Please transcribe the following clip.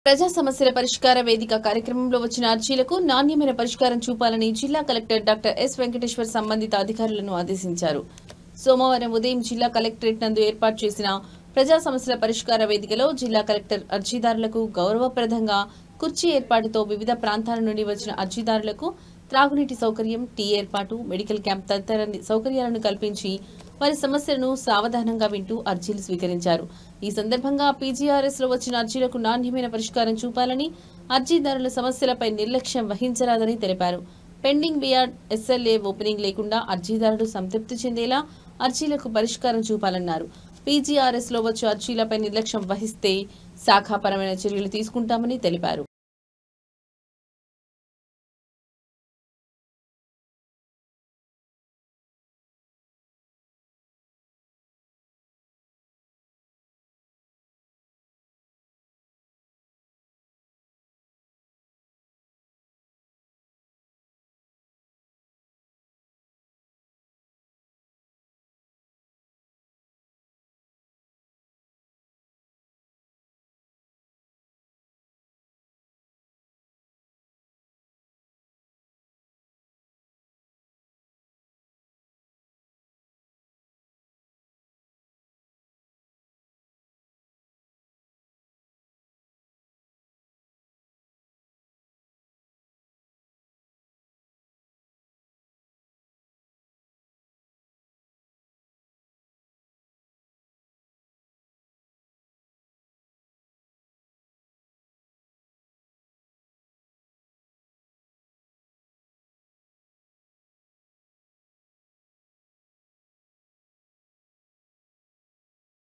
ప్రజా సమస్యల పరిష్కార వేదిక కార్యక్రమంలో వచ్చిన అర్జీలకు నాణ్యమైన పరిష్కారం చూపాలని జిల్లా కలెక్టర్ డాక్టర్ ఎస్ వెంకటేశ్వర్ సంబంధిత అధికారులను ఆదేశించారు. సోమవారం ఉదయం జిల్లా కలెక్టరేట్ నందు ఏర్పాటు చేసిన ప్రజా సమస్యల పరిష్కార వేదికలో జిల్లా కలెక్టర్ అర్జీదారులకు గౌరవప్రదంగా కుర్చీ ఏర్పాటుతో వివిధ ప్రాంతాల నుండి వచ్చిన అర్జీదారులకు త్రాగునీటి సౌకర్యం, టీ ఏర్పాటు, మెడికల్ క్యాంప్ తదితర సౌకర్యాలను కల్పించి వారి సమస్యలను సావధానంగా వింటూ అర్జీలు స్వీకరించారు. ఈ సందర్భంగా పీజీఆర్ఎస్ లో వచ్చిన అర్జీలకు నాణ్యమైన పరిష్కారం చూపాలని, అర్జీదారుల సమస్యలపై నిర్లక్ష్యం వహించరాదని తెలిపారు. పెండింగ్ బియార్డ్ ఎస్ఎల్ఏ ఓపెనింగ్ లేకుండా అర్జీదారులు సంతృప్తి చెందేలా అర్జీలకు పరిష్కారం చూపాలన్నారు. పీజీఆర్ఎస్ లో వచ్చే అర్జీలపై నిర్లక్ష్యం వహిస్తే శాఖాపరమైన చర్యలు తీసుకుంటామని తెలిపారు.